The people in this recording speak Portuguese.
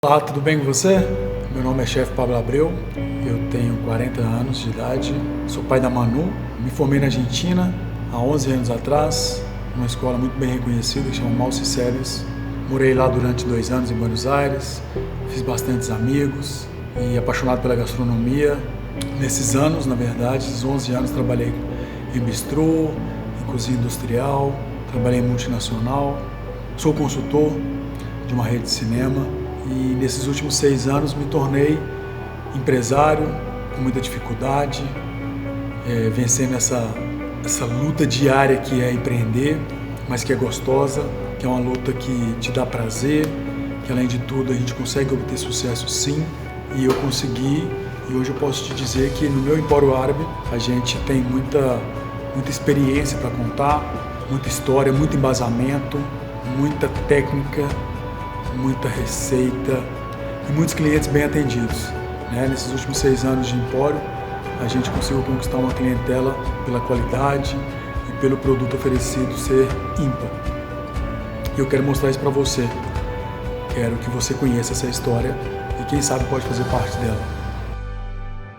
Olá, tudo bem com você? Meu nome é Chefe Pablo Abreu, eu tenho 40 anos de idade, sou pai da Manu, me formei na Argentina há 11 anos atrás, numa escola muito bem reconhecida que chama Malci Ceres. Morei lá durante 2 anos em Buenos Aires, fiz bastantes amigos e apaixonado pela gastronomia. Nesses anos, na verdade, esses 11 anos, trabalhei em bistrô, em cozinha industrial, trabalhei em multinacional, sou consultor de uma rede de cinema. E nesses últimos 6 anos me tornei empresário com muita dificuldade, vencendo essa luta diária que é empreender, mas que é gostosa, que é uma luta que te dá prazer, que além de tudo a gente consegue obter sucesso sim, e eu consegui, e hoje eu posso te dizer que no meu Empório Árabe a gente tem muita experiência para contar, muita história, muito embasamento, muita técnica, muita receita e muitos clientes bem atendidos. Nesses últimos 6 anos de empório, a gente conseguiu conquistar uma clientela pela qualidade e pelo produto oferecido ser ímpar. E eu quero mostrar isso para você. Quero que você conheça essa história e quem sabe pode fazer parte dela.